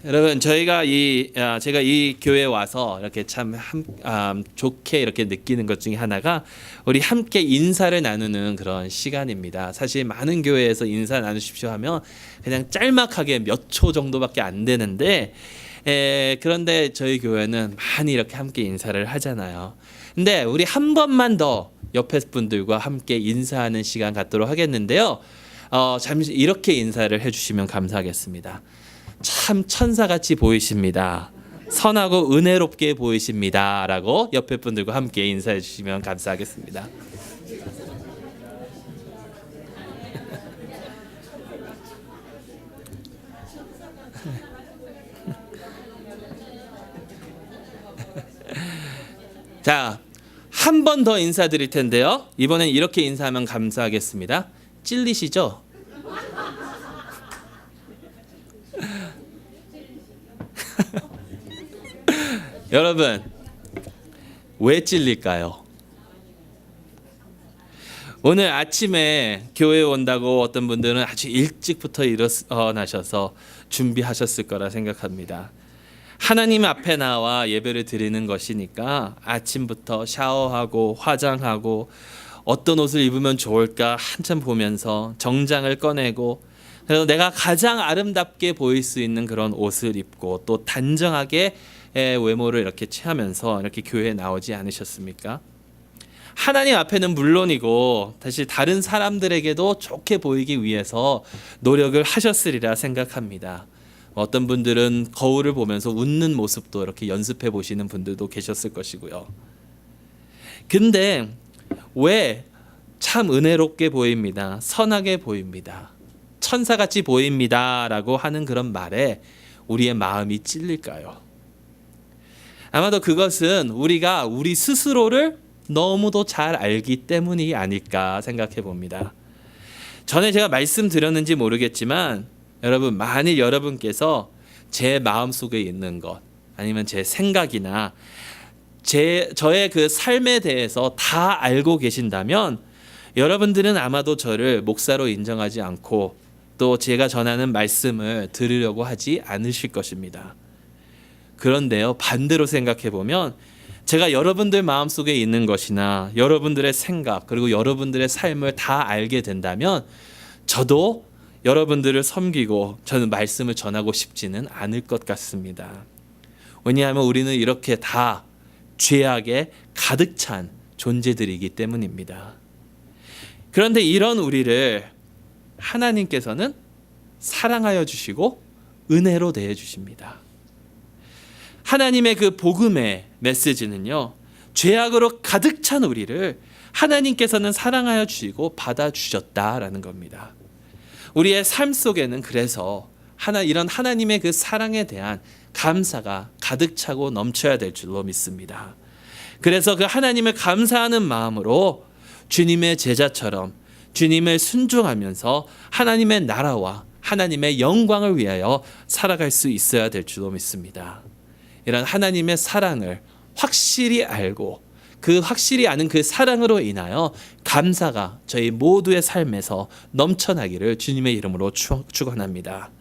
여러분 제가 이 교회에 와서 이렇게 참 좋게 이렇게 느끼는 것 중에 하나가 우리 함께 인사를 나누는 그런 시간입니다. 사실 많은 교회에서 인사 나누십시오 하면 그냥 짤막하게 몇 초 정도밖에 안 되는데 그런데 저희 교회는 많이 이렇게 함께 인사를 하잖아요. 근데 우리 한 번만 더 옆에 분들과 함께 인사하는 시간 갖도록 하겠는데요. 잠시 이렇게 인사를 해주시면 감사하겠습니다. 참 천사같이 보이십니다. 선하고 은혜롭게 보이십니다. 라고 옆에 분들과 함께 인사해 주시면 감사하겠습니다. 자, 한 번 더 인사드릴 텐데요. 이번엔 이렇게 인사하면 감사하겠습니다. 찔리시죠? 여러분, 왜 찔릴까요? 오늘 아침에 교회에 온다고 어떤 분들은 아주 일찍부터 일어나셔서 준비하셨을 거라 생각합니다. 하나님 앞에 나와 예배를 드리는 것이니까 아침부터 샤워하고 화장하고 어떤 옷을 입으면 좋을까 한참 보면서 정장을 꺼내고, 그래서 내가 가장 아름답게 보일 수 있는 그런 옷을 입고 또 단정하게 외모를 이렇게 취하면서 이렇게 교회에 나오지 않으셨습니까? 하나님 앞에는 물론이고 사실 다른 사람들에게도 좋게 보이기 위해서 노력을 하셨으리라 생각합니다. 어떤 분들은 거울을 보면서 웃는 모습도 이렇게 연습해 보시는 분들도 계셨을 것이고요. 근데 왜 참 은혜롭게 보입니다, 선하게 보입니다, 천사같이 보입니다 라고 하는 그런 말에 우리의 마음이 찔릴까요? 아마도 그것은 우리가 우리 스스로를 너무도 잘 알기 때문이 아닐까 생각해 봅니다. 전에 제가 말씀드렸는지 모르겠지만 여러분, 만일 여러분께서 제 마음속에 있는 것 아니면 제 생각이나 저의 그 삶에 대해서 다 알고 계신다면 여러분들은 아마도 저를 목사로 인정하지 않고 또 제가 전하는 말씀을 들으려고 하지 않으실 것입니다. 그런데요, 반대로 생각해 보면 제가 여러분들 마음속에 있는 것이나 여러분들의 생각 그리고 여러분들의 삶을 다 알게 된다면 저도 여러분들을 섬기고 저는 말씀을 전하고 싶지는 않을 것 같습니다. 왜냐하면 우리는 이렇게 다 죄악에 가득 찬 존재들이기 때문입니다. 그런데 이런 우리를 하나님께서는 사랑하여 주시고 은혜로 대해 주십니다. 하나님의 그 복음의 메시지는요, 죄악으로 가득 찬 우리를 하나님께서는 사랑하여 주시고 받아주셨다라는 겁니다. 우리의 삶 속에는 그래서 이런 하나님의 그 사랑에 대한 감사가 가득 차고 넘쳐야 될 줄로 믿습니다. 그래서 그 하나님을 감사하는 마음으로 주님의 제자처럼 주님을 순종하면서 하나님의 나라와 하나님의 영광을 위하여 살아갈 수 있어야 될 줄로 믿습니다. 이런 하나님의 사랑을 확실히 알고 그 확실히 아는 그 사랑으로 인하여 감사가 저희 모두의 삶에서 넘쳐나기를 주님의 이름으로 축원합니다.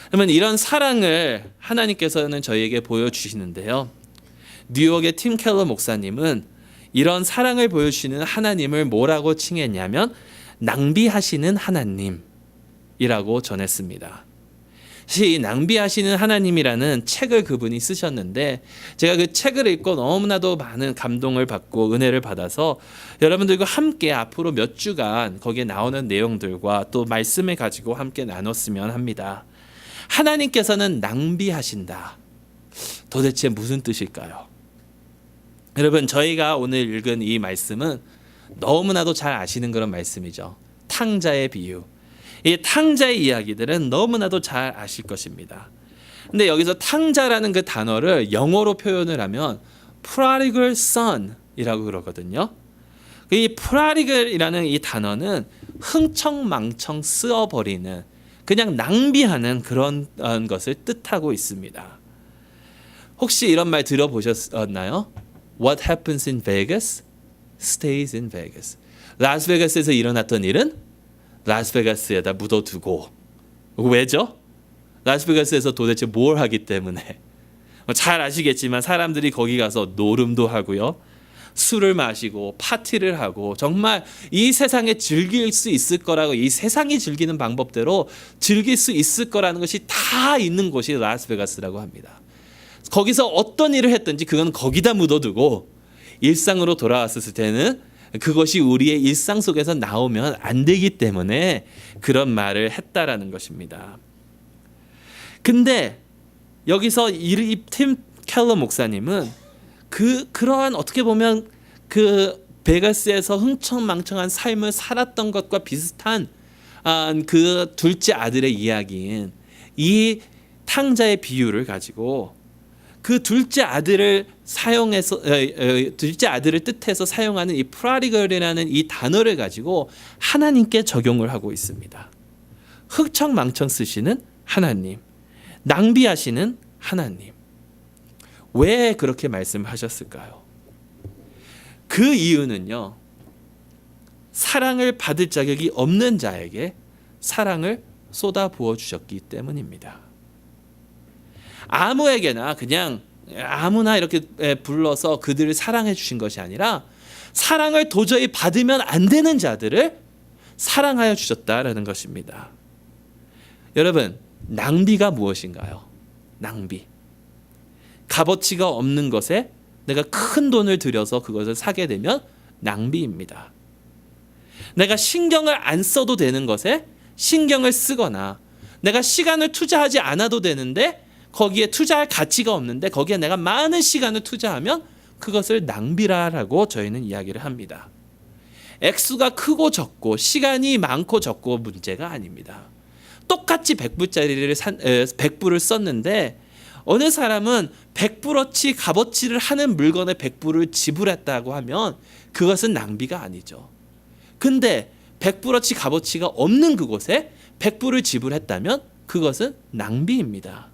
그러면 이런 사랑을 하나님께서는 저희에게 보여주시는데요. 뉴욕의 팀 켈러 목사님은 이런 사랑을 보여주시는 하나님을 뭐라고 칭했냐면 낭비하시는 하나님이라고 전했습니다. 사실 이 낭비하시는 하나님이라는 책을 그분이 쓰셨는데 제가 그 책을 읽고 너무나도 많은 감동을 받고 은혜를 받아서 여러분들과 함께 앞으로 몇 주간 거기에 나오는 내용들과 또 말씀을 가지고 함께 나눴으면 합니다. 하나님께서는 낭비하신다. 도대체 무슨 뜻일까요? 여러분, 저희가 오늘 읽은 이 말씀은 너무나도 잘 아시는 그런 말씀이죠. 탕자의 비유. 이 탕자의 이야기들은 너무나도 잘 아실 것입니다. 근데 여기서 탕자라는 그 단어를 영어로 표현을 하면 prodigal son이라고 그러거든요. 이 prodigal이라는 이 단어는 흥청망청 쓰어버리는, 그냥 낭비하는 그런 것을 뜻하고 있습니다. 혹시 이런 말 들어보셨나요? What happens in Vegas stays in Vegas. 라스베가스에서 일어났던 일은 라스베가스에다 묻어두고. 왜죠? 라스베가스에서 도대체 뭘 하기 때문에 잘 아시겠지만 사람들이 거기 가서 노름도 하고요. 술을 마시고 파티를 하고 정말 이 세상에 즐길 수 있을 거라고 이 세상이 즐기는 방법대로 즐길 수 있을 거라는 것이 다 있는 곳이 라스베가스라고 합니다. 거기서 어떤 일을 했든지 그건 거기다 묻어두고 일상으로 돌아왔을 때는 그것이 우리의 일상 속에서 나오면 안 되기 때문에 그런 말을 했다라는 것입니다. 근데 여기서 이 팀 켈러 목사님은 그러한 어떻게 보면 그 베가스에서 흥청망청한 삶을 살았던 것과 비슷한 그 둘째 아들의 이야기인 이 탕자의 비유를 가지고 그 둘째 아들을 사용해서 둘째 아들을 뜻해서 사용하는 이 프라디걸이라는 이 단어를 가지고 하나님께 적용을 하고 있습니다. 흥청망청 쓰시는 하나님, 낭비하시는 하나님. 왜 그렇게 말씀하셨을까요? 그 이유는요. 사랑을 받을 자격이 없는 자에게 사랑을 쏟아 부어 주셨기 때문입니다. 아무에게나 그냥 아무나 이렇게 불러서 그들을 사랑해 주신 것이 아니라 사랑을 도저히 받으면 안 되는 자들을 사랑하여 주셨다라는 것입니다. 여러분, 낭비가 무엇인가요? 낭비. 값어치가 없는 것에 내가 큰 돈을 들여서 그것을 사게 되면 낭비입니다. 내가 신경을 안 써도 되는 것에 신경을 쓰거나 내가 시간을 투자하지 않아도 되는데 거기에 투자할 가치가 없는데 거기에 내가 많은 시간을 투자하면 그것을 낭비라라고 저희는 이야기를 합니다. 액수가 크고 적고 시간이 많고 적고 문제가 아닙니다. 똑같이 100불을 썼는데 어느 사람은 100불어치 값어치를 하는 물건에 100불을 지불했다고 하면 그것은 낭비가 아니죠. 근데 100불어치 값어치가 없는 그곳에 100불을 지불했다면 그것은 낭비입니다.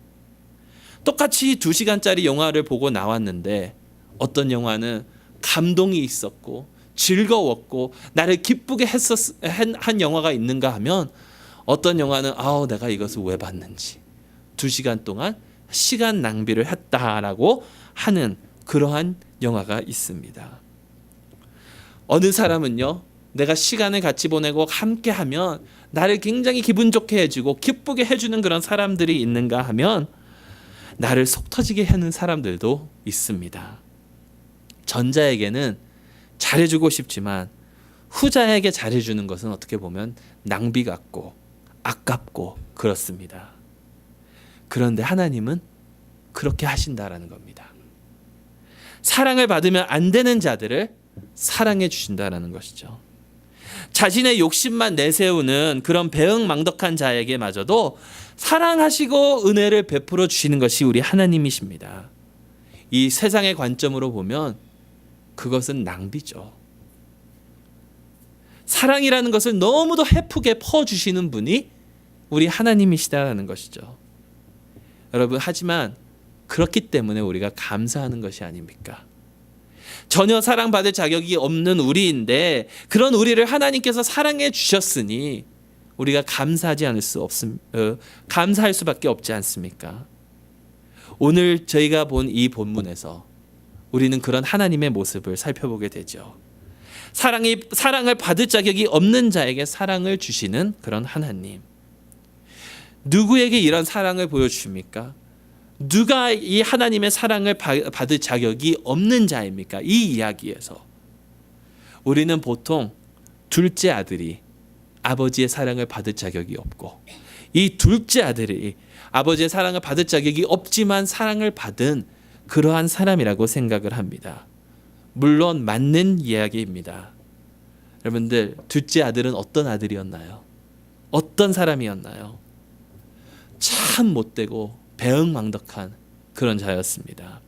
똑같이 2시간짜리 영화를 보고 나왔는데 어떤 영화는 감동이 있었고 즐거웠고 나를 기쁘게 한 영화가 있는가 하면 어떤 영화는 내가 이것을 왜 봤는지 2시간 동안 시간 낭비를 했다라고 하는 그러한 영화가 있습니다. 어느 사람은요, 내가 시간을 같이 보내고 함께하면 나를 굉장히 기분 좋게 해주고 기쁘게 해주는 그런 사람들이 있는가 하면 나를 속 터지게 하는 사람들도 있습니다. 전자에게는 잘해주고 싶지만 후자에게 잘해주는 것은 어떻게 보면 낭비 같고 아깝고 그렇습니다. 그런데 하나님은 그렇게 하신다라는 겁니다. 사랑을 받으면 안 되는 자들을 사랑해 주신다라는 것이죠. 자신의 욕심만 내세우는 그런 배은망덕한 자에게마저도 사랑하시고 은혜를 베풀어 주시는 것이 우리 하나님이십니다. 이 세상의 관점으로 보면 그것은 낭비죠. 사랑이라는 것을 너무도 헤프게 퍼주시는 분이 우리 하나님이시다라는 것이죠. 여러분, 하지만 그렇기 때문에 우리가 감사하는 것이 아닙니까? 전혀 사랑받을 자격이 없는 우리인데 그런 우리를 하나님께서 사랑해 주셨으니 우리가 감사하지 않을 수 감사할 수밖에 없지 않습니까? 오늘 저희가 본 이 본문에서 우리는 그런 하나님의 모습을 살펴보게 되죠. 사랑을 받을 자격이 없는 자에게 사랑을 주시는 그런 하나님. 누구에게 이런 사랑을 보여주십니까? 누가 이 하나님의 사랑을 받을 자격이 없는 자입니까? 이 이야기에서 우리는 보통 둘째 아들이 아버지의 사랑을 받을 자격이 없고 이 둘째 아들이 아버지의 사랑을 받을 자격이 없지만 사랑을 받은 그러한 사람이라고 생각을 합니다. 물론 맞는 이야기입니다. 여러분들, 둘째 아들은 어떤 아들이었나요? 어떤 사람이었나요? 참 못되고 배은망덕한 그런 자였습니다.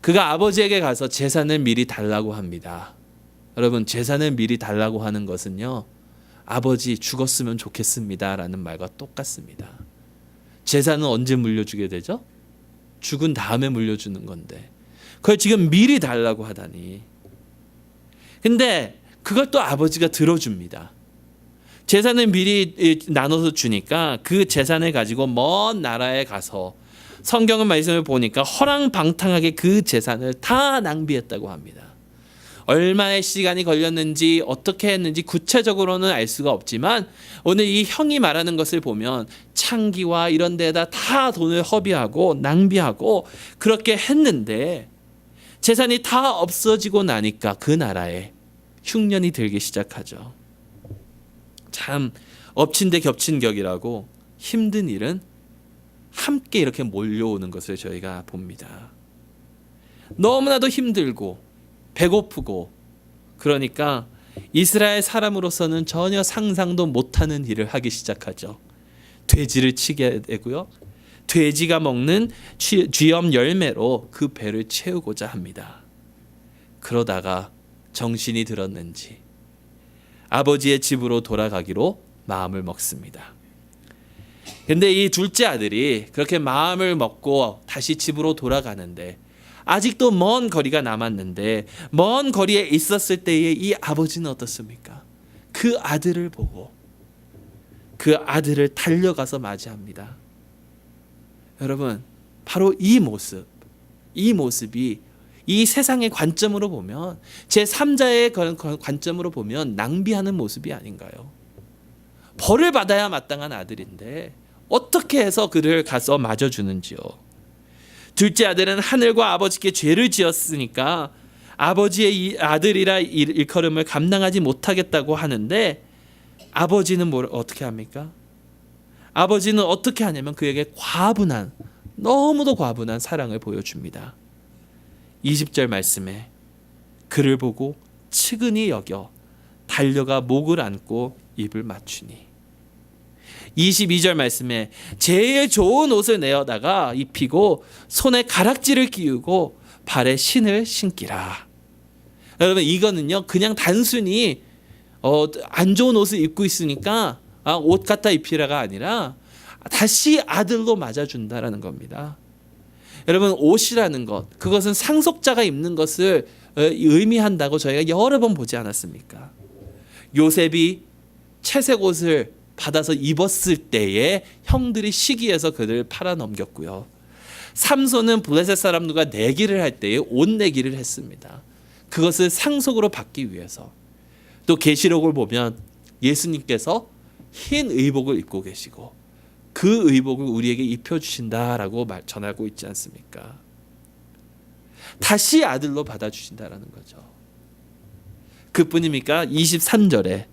그가 아버지에게 가서 재산을 미리 달라고 합니다. 여러분, 재산을 미리 달라고 하는 것은요, 아버지 죽었으면 좋겠습니다라는 말과 똑같습니다. 재산은 언제 물려주게 되죠? 죽은 다음에 물려주는 건데 그걸 지금 미리 달라고 하다니. 근데 그걸 또 아버지가 들어줍니다. 재산을 미리 나눠서 주니까 그 재산을 가지고 먼 나라에 가서 성경의 말씀을 보니까 허랑방탕하게 그 재산을 다 낭비했다고 합니다. 얼마의 시간이 걸렸는지 어떻게 했는지 구체적으로는 알 수가 없지만 오늘 이 형이 말하는 것을 보면 창기와 이런 데다 다 돈을 허비하고 낭비하고 그렇게 했는데 재산이 다 없어지고 나니까 그 나라에 흉년이 들기 시작하죠. 참 엎친 데 겹친 격이라고 힘든 일은 함께 이렇게 몰려오는 것을 저희가 봅니다. 너무나도 힘들고 배고프고 그러니까 이스라엘 사람으로서는 전혀 상상도 못하는 일을 하기 시작하죠. 돼지를 치게 되고요. 돼지가 먹는 쥐염 열매로 그 배를 채우고자 합니다. 그러다가 정신이 들었는지 아버지의 집으로 돌아가기로 마음을 먹습니다. 근데 이 둘째 아들이 그렇게 마음을 먹고 다시 집으로 돌아가는데 아직도 먼 거리가 남았는데 먼 거리에 있었을 때의 이 아버지는 어떻습니까? 그 아들을 보고 그 아들을 달려가서 맞이합니다. 여러분, 바로 이 모습이 이 세상의 관점으로 보면 제3자의 관점으로 보면 낭비하는 모습이 아닌가요? 벌을 받아야 마땅한 아들인데 어떻게 해서 그를 가서 맞아주는지요. 둘째 아들은 하늘과 아버지께 죄를 지었으니까 아버지의 아들이라 일컬음을 감당하지 못하겠다고 하는데 아버지는 어떻게 합니까? 아버지는 어떻게 하냐면 그에게 너무도 과분한 사랑을 보여줍니다. 20절 말씀에 그를 보고 측은히 여겨 달려가 목을 안고 입을 맞추니 22절 말씀에 제일 좋은 옷을 내어다가 입히고 손에 가락지를 끼우고 발에 신을 신기라. 여러분 이거는요 그냥 단순히 안 좋은 옷을 입고 있으니까 옷 갖다 입히라가 아니라 다시 아들로 맞아준다라는 겁니다. 여러분 옷이라는 것 그것은 상속자가 입는 것을 의미한다고 저희가 여러 번 보지 않았습니까? 요셉이 채색 옷을 받아서 입었을 때에 형들이 시기해서 그를 팔아 넘겼고요. 삼손은 블레셋 사람들과 내기를 할 때에 옷 내기를 했습니다. 그것을 상속으로 받기 위해서. 또 계시록을 보면 예수님께서 흰 의복을 입고 계시고 그 의복을 우리에게 입혀주신다라고 전하고 있지 않습니까? 다시 아들로 받아주신다라는 거죠. 그뿐입니까? 23절에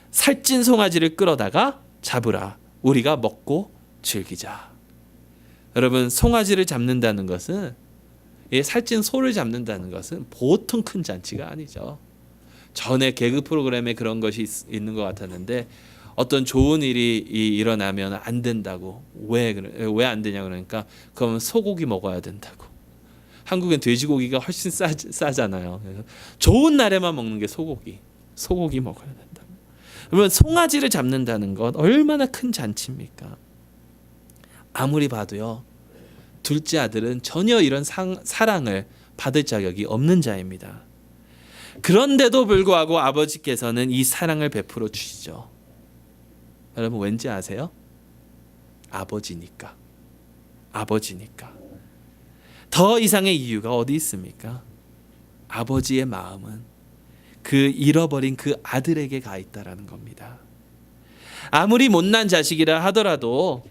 살찐 송아지를 끌어다가 잡으라 우리가 먹고 즐기자. 여러분 송아지를 잡는다는 것은 살찐 소를 잡는다는 것은 보통 큰 잔치가 아니죠. 전에 개그 프로그램에 그런 것이 있는 것 같았는데 어떤 좋은 일이 일어나면 안 된다고 왜 안 되냐 그러니까 그러면 소고기 먹어야 된다고. 한국엔 돼지고기가 훨씬 싸잖아요. 그래서 좋은 날에만 먹는 게 소고기 먹어야 된다. 그러면 송아지를 잡는다는 것 얼마나 큰 잔치입니까? 아무리 봐도요 둘째 아들은 전혀 이런 사랑을 받을 자격이 없는 자입니다. 그런데도 불구하고 아버지께서는 이 사랑을 베풀어 주시죠. 여러분 왠지 아세요? 아버지니까. 더 이상의 이유가 어디 있습니까? 아버지의 마음은 그 잃어버린 그 아들에게 가 있다라는 겁니다. 아무리 못난 자식이라 하더라도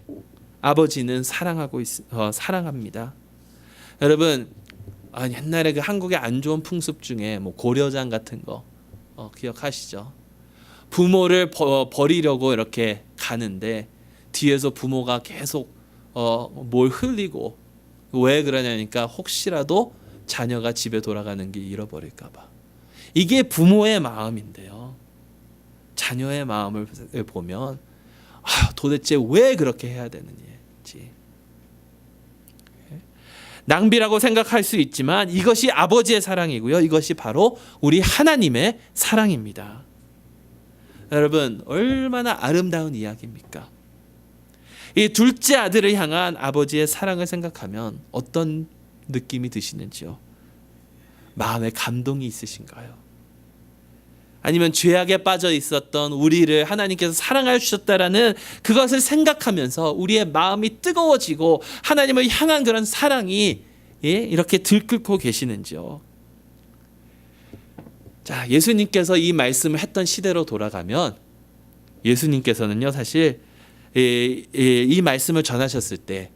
아버지는 사랑합니다. 여러분 옛날에 그 한국의 안 좋은 풍습 중에 뭐 고려장 같은 거 기억하시죠? 부모를 버리려고 이렇게 가는데 뒤에서 부모가 계속 뭘 흘리고 왜 그러냐니까 혹시라도 자녀가 집에 돌아가는 길 잃어버릴까 봐. 이게 부모의 마음인데요. 자녀의 마음을 보면 도대체 왜 그렇게 해야 되는지. 낭비라고 생각할 수 있지만 이것이 아버지의 사랑이고요. 이것이 바로 우리 하나님의 사랑입니다. 여러분 얼마나 아름다운 이야기입니까? 이 둘째 아들을 향한 아버지의 사랑을 생각하면 어떤 느낌이 드시는지요? 마음에 감동이 있으신가요? 아니면 죄악에 빠져 있었던 우리를 하나님께서 사랑하여 주셨다라는 그것을 생각하면서 우리의 마음이 뜨거워지고 하나님을 향한 그런 사랑이 이렇게 들끓고 계시는지요. 자, 예수님께서 이 말씀을 했던 시대로 돌아가면 예수님께서는요, 사실 이 말씀을 전하셨을 때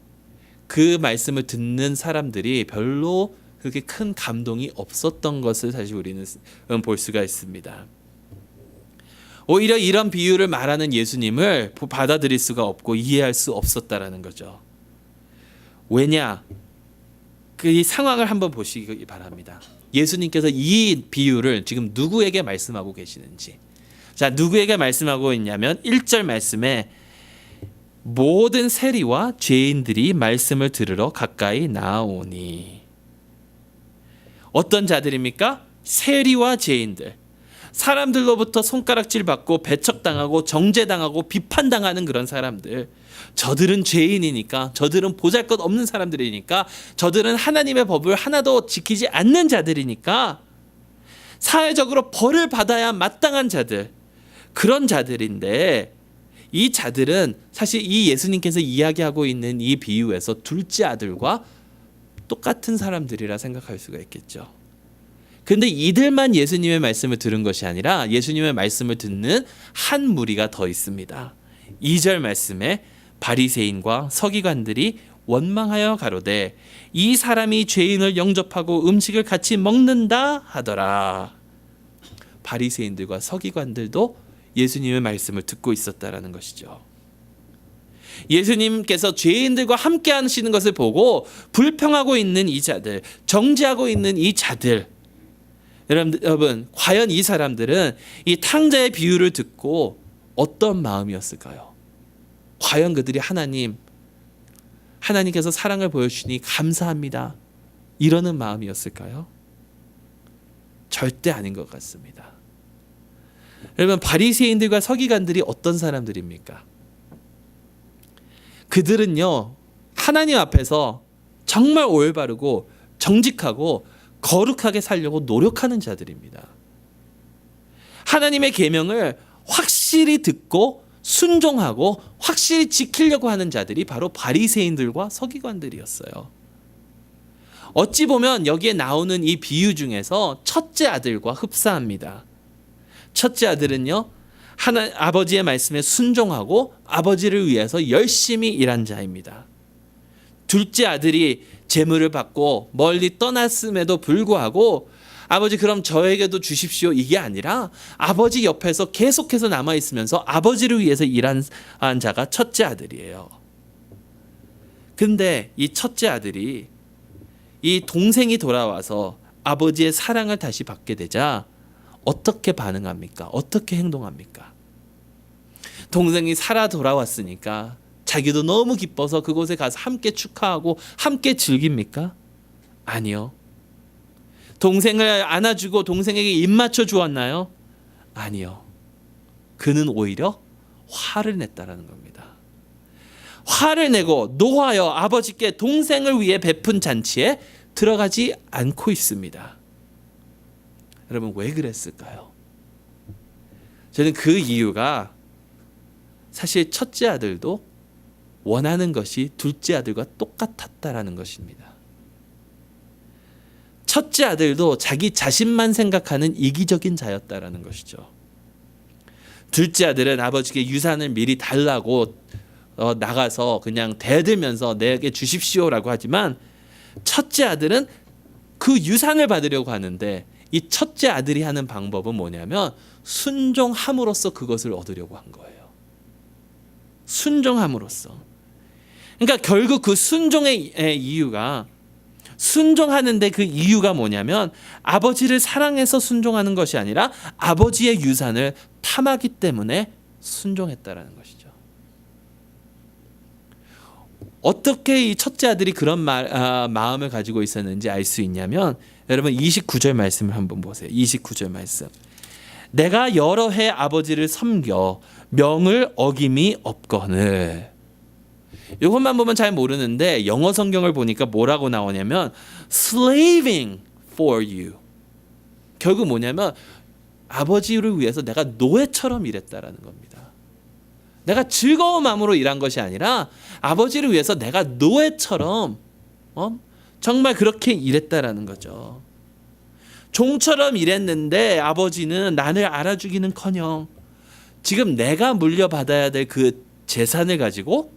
그 말씀을 듣는 사람들이 별로 그렇게 큰 감동이 없었던 것을 사실 우리는 볼 수가 있습니다. 오히려 이런 비유를 말하는 예수님을 받아들일 수가 없고 이해할 수 없었다라는 거죠. 왜냐? 이 상황을 한번 보시기 바랍니다. 예수님께서 이 비유를 지금 누구에게 말씀하고 계시는지. 자, 누구에게 말씀하고 있냐면 1절 말씀에 모든 세리와 죄인들이 말씀을 들으러 가까이 나아오니. 어떤 자들입니까? 세리와 죄인들. 사람들로부터 손가락질 받고 배척당하고 정죄당하고 비판당하는 그런 사람들. 저들은 죄인이니까, 저들은 보잘것없는 사람들이니까, 저들은 하나님의 법을 하나도 지키지 않는 자들이니까 사회적으로 벌을 받아야 마땅한 자들, 그런 자들인데, 이 자들은 사실 이 예수님께서 이야기하고 있는 이 비유에서 둘째 아들과 똑같은 사람들이라 생각할 수가 있겠죠. 그런데 이들만 예수님의 말씀을 들은 것이 아니라 예수님의 말씀을 듣는 한 무리가 더 있습니다. 2절 말씀에 바리새인과 서기관들이 원망하여 가로되 이 사람이 죄인을 영접하고 음식을 같이 먹는다 하더라. 바리새인들과 서기관들도 예수님의 말씀을 듣고 있었다라는 것이죠. 예수님께서 죄인들과 함께 하시는 것을 보고 불평하고 있는 이 자들, 정죄하고 있는 이 자들, 여러분 과연 이 사람들은 이 탕자의 비유를 듣고 어떤 마음이었을까요? 과연 그들이 하나님께서 사랑을 보여주시니 감사합니다, 이러는 마음이었을까요? 절대 아닌 것 같습니다. 여러분, 바리새인들과 서기관들이 어떤 사람들입니까? 그들은요, 하나님 앞에서 정말 올바르고 정직하고 거룩하게 살려고 노력하는 자들입니다. 하나님의 계명을 확실히 듣고 순종하고 확실히 지키려고 하는 자들이 바로 바리새인들과 서기관들이었어요. 어찌 보면 여기에 나오는 이 비유 중에서 첫째 아들과 흡사합니다. 첫째 아들은요, 아버지의 말씀에 순종하고 아버지를 위해서 열심히 일한 자입니다. 둘째 아들이 재물을 받고 멀리 떠났음에도 불구하고 아버지 그럼 저에게도 주십시오, 이게 아니라 아버지 옆에서 계속해서 남아있으면서 아버지를 위해서 일한 자가 첫째 아들이에요. 근데 이 첫째 아들이 이 동생이 돌아와서 아버지의 사랑을 다시 받게 되자 어떻게 반응합니까? 어떻게 행동합니까? 동생이 살아 돌아왔으니까 자기도 너무 기뻐서 그곳에 가서 함께 축하하고 함께 즐깁니까? 아니요. 동생을 안아주고 동생에게 입 맞춰 주었나요? 아니요. 그는 오히려 화를 냈다라는 겁니다. 화를 내고 노하여 아버지께 동생을 위해 베푼 잔치에 들어가지 않고 있습니다. 여러분, 왜 그랬을까요? 저는 그 이유가 사실 첫째 아들도 원하는 것이 둘째 아들과 똑같았다라는 것입니다. 첫째 아들도 자기 자신만 생각하는 이기적인 자였다라는 것이죠. 둘째 아들은 아버지께 유산을 미리 달라고 나가서 그냥 대들면서 내게 주십시오라고 하지만 첫째 아들은 그 유산을 받으려고 하는데 이 첫째 아들이 하는 방법은 뭐냐면 순종함으로써 그것을 얻으려고 한 거예요. 순종함으로써. 그러니까 결국 그 순종의 이유가, 순종하는데 그 이유가 뭐냐면 아버지를 사랑해서 순종하는 것이 아니라 아버지의 유산을 탐하기 때문에 순종했다라는 것이죠. 어떻게 이 첫째 아들이 그런 마음을 가지고 있었는지 알 수 있냐면 여러분 29절 말씀을 한번 보세요. 29절 말씀. 내가 여러 해 아버지를 섬겨 명을 어김이 없거늘. 이것만 보면 잘 모르는데 영어 성경을 보니까 뭐라고 나오냐면 slaving for you. 결국 뭐냐면 아버지를 위해서 내가 노예처럼 일했다라는 겁니다. 내가 즐거운 마음으로 일한 것이 아니라 아버지를 위해서 내가 노예처럼 정말 그렇게 일했다라는 거죠. 종처럼 일했는데 아버지는 나를 알아주기는커녕 지금 내가 물려받아야 될 그 재산을 가지고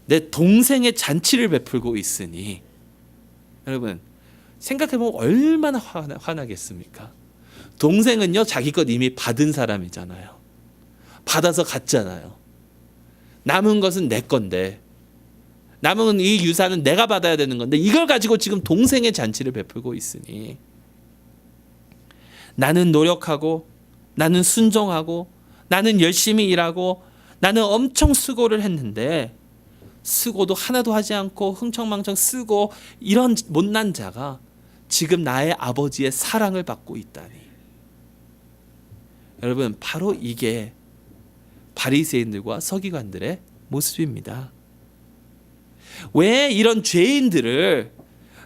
내 동생의 잔치를 베풀고 있으니, 여러분 생각해보면 얼마나 화나겠습니까? 동생은요 자기 것 이미 받은 사람이잖아요. 받아서 갔잖아요. 남은 것은 내 건데, 남은 이 유산은 내가 받아야 되는 건데 이걸 가지고 지금 동생의 잔치를 베풀고 있으니, 나는 노력하고 나는 순종하고 나는 열심히 일하고 나는 엄청 수고를 했는데 수고도 하나도 하지 않고 흥청망청 쓰고 이런 못난 자가 지금 나의 아버지의 사랑을 받고 있다니. 여러분 바로 이게 바리새인들과 서기관들의 모습입니다. 왜 이런 죄인들을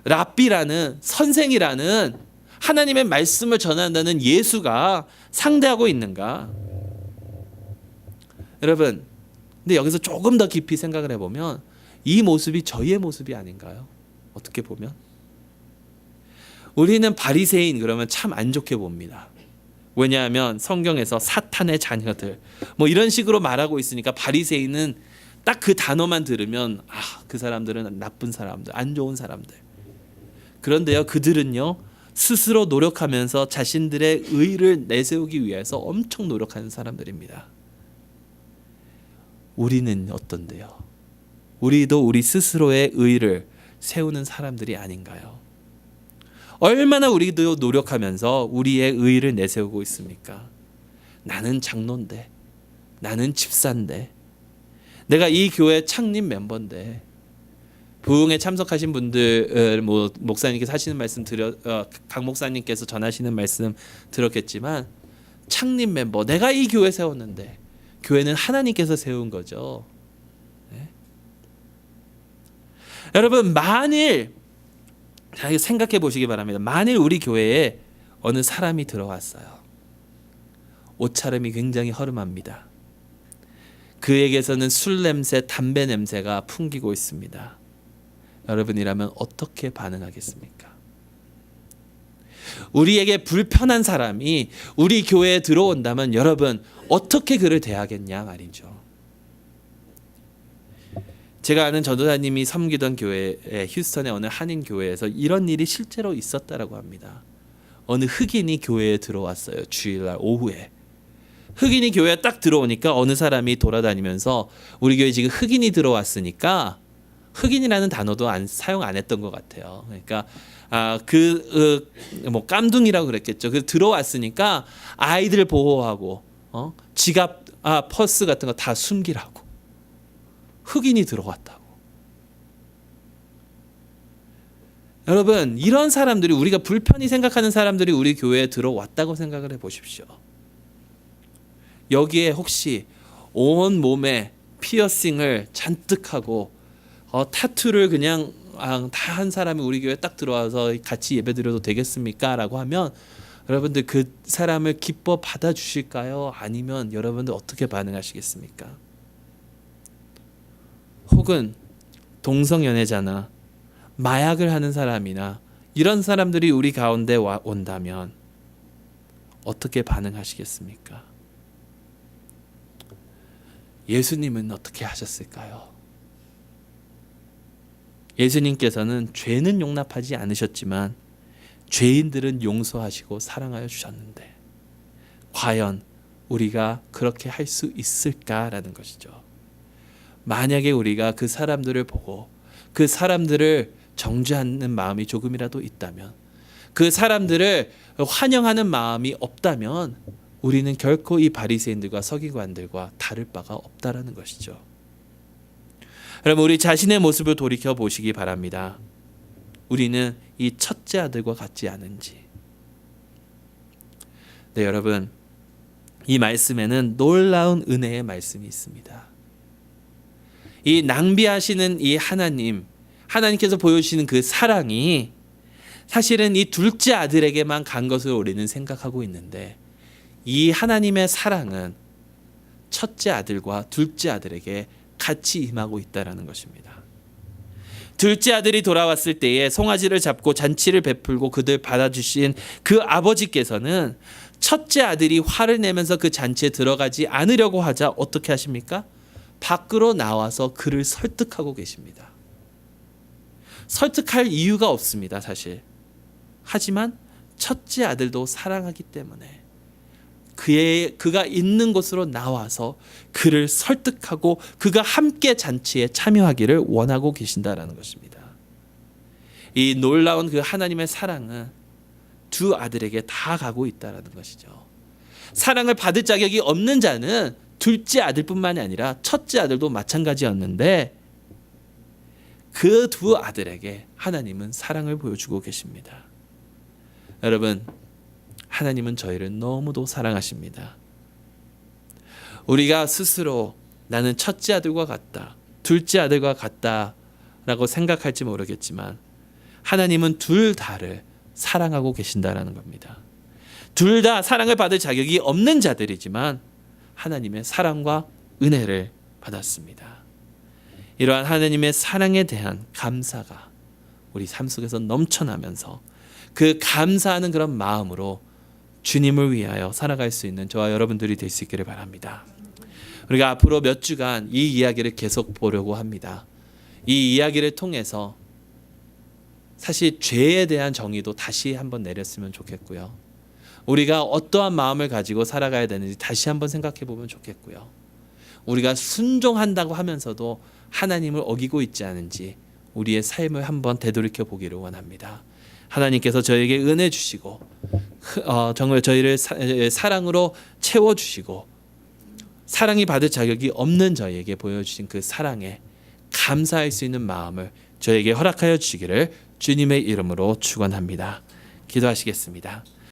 랍비라는 선생이라는 하나님의 말씀을 전한다는 예수가 상대하고 있는가? 여러분, 근데 여기서 조금 더 깊이 생각을 해보면 이 모습이 저희의 모습이 아닌가요? 어떻게 보면 우리는 바리새인 그러면 참 안 좋게 봅니다. 왜냐하면 성경에서 사탄의 자녀들 뭐 이런 식으로 말하고 있으니까 바리새인은 딱 그 단어만 들으면 그 사람들은 나쁜 사람들, 안 좋은 사람들. 그런데요, 그들은요 스스로 노력하면서 자신들의 의를 내세우기 위해서 엄청 노력하는 사람들입니다. 우리는 어떤데요? 우리도 우리 스스로의 의를 세우는 사람들이 아닌가요? 얼마나 우리도 노력하면서 우리의 의를 내세우고 있습니까? 나는 장로인데, 나는 집사인데, 내가 이 교회 창립 멤버인데, 부흥에 참석하신 분들, 목사님께서 하시는 말씀 강 목사님께서 전하시는 말씀 들었겠지만, 창립 멤버, 내가 이 교회 세웠는데, 교회는 하나님께서 세운 거죠. 네? 여러분, 만일 생각해 보시기 바랍니다. 만일 우리 교회에 어느 사람이 들어왔어요. 옷차림이 굉장히 허름합니다. 그에게서는 술 냄새, 담배 냄새가 풍기고 있습니다. 여러분이라면 어떻게 반응하겠습니까? 우리에게 불편한 사람이 우리 교회에 들어온다면 여러분 어떻게 그를 대하겠냐 말이죠. 제가 아는 전도사님이 섬기던 교회, 휴스턴의 어느 한인 교회에서 이런 일이 실제로 있었다라고 합니다. 어느 흑인이 교회에 들어왔어요. 주일날 오후에. 흑인이 교회에 딱 들어오니까 어느 사람이 돌아다니면서 우리 교회 지금 흑인이 들어왔으니까, 흑인이라는 단어도 사용 안 했던 것 같아요. 그러니까 뭐 깜둥이라고 그랬겠죠. 그 들어왔으니까 아이들 보호하고 지갑, 퍼스 같은 거 다 숨기라고. 흑인이 들어왔다고. 여러분, 이런 사람들이, 우리가 불편히 생각하는 사람들이 우리 교회에 들어왔다고 생각을 해보십시오. 여기에 혹시 온 몸에 피어싱을 잔뜩 하고 타투를 그냥 다 한 사람이 우리 교회에 딱 들어와서 같이 예배드려도 되겠습니까? 라고 하면 여러분들 그 사람을 기뻐 받아주실까요? 아니면 여러분들 어떻게 반응하시겠습니까? 혹은 동성연애자나 마약을 하는 사람이나 이런 사람들이 우리 가운데 온다면 어떻게 반응하시겠습니까? 예수님은 어떻게 하셨을까요? 예수님께서는 죄는 용납하지 않으셨지만 죄인들은 용서하시고 사랑하여 주셨는데 과연 우리가 그렇게 할 수 있을까라는 것이죠. 만약에 우리가 그 사람들을 보고 그 사람들을 정죄하는 마음이 조금이라도 있다면, 그 사람들을 환영하는 마음이 없다면 우리는 결코 이 바리새인들과 서기관들과 다를 바가 없다라는 것이죠. 여러분, 우리 자신의 모습을 돌이켜 보시기 바랍니다. 우리는 이 첫째 아들과 같지 않은지. 네, 여러분, 이 말씀에는 놀라운 은혜의 말씀이 있습니다. 이 낭비하시는 이 하나님께서 보여주시는 그 사랑이 사실은 이 둘째 아들에게만 간 것을 우리는 생각하고 있는데 이 하나님의 사랑은 첫째 아들과 둘째 아들에게 같이 임하고 있다라는 것입니다. 둘째 아들이 돌아왔을 때에 송아지를 잡고 잔치를 베풀고 그들 받아주신 그 아버지께서는 첫째 아들이 화를 내면서 그 잔치에 들어가지 않으려고 하자 어떻게 하십니까? 밖으로 나와서 그를 설득하고 계십니다. 설득할 이유가 없습니다, 사실. 하지만 첫째 아들도 사랑하기 때문에 그가 있는 곳으로 나와서 그를 설득하고 그가 함께 잔치에 참여하기를 원하고 계신다라는 것입니다. 이 놀라운 그 하나님의 사랑은 두 아들에게 다 가고 있다라는 것이죠. 사랑을 받을 자격이 없는 자는 둘째 아들뿐만이 아니라 첫째 아들도 마찬가지였는데 그 두 아들에게 하나님은 사랑을 보여주고 계십니다. 여러분, 하나님은 저희를 너무도 사랑하십니다. 우리가 스스로 나는 첫째 아들과 같다, 둘째 아들과 같다라고 생각할지 모르겠지만 하나님은 둘 다를 사랑하고 계신다라는 겁니다. 둘 다 사랑을 받을 자격이 없는 자들이지만 하나님의 사랑과 은혜를 받았습니다. 이러한 하나님의 사랑에 대한 감사가 우리 삶 속에서 넘쳐나면서 그 감사하는 그런 마음으로 주님을 위하여 살아갈 수 있는 저와 여러분들이 될 수 있기를 바랍니다. 우리가 앞으로 몇 주간 이 이야기를 계속 보려고 합니다. 이 이야기를 통해서 사실 죄에 대한 정의도 다시 한번 내렸으면 좋겠고요. 우리가 어떠한 마음을 가지고 살아가야 되는지 다시 한번 생각해 보면 좋겠고요. 우리가 순종한다고 하면서도 하나님을 어기고 있지 않은지 우리의 삶을 한번 되돌이켜 보기를 원합니다. 하나님께서 저에게 은혜 주시고 정말 저희를 사랑으로 채워주시고 사랑이 받을 자격이 없는 저희에게 보여주신 그 사랑에 감사할 수 있는 마음을 저에게 허락하여 주시기를 주님의 이름으로 축원합니다. 기도하시겠습니다.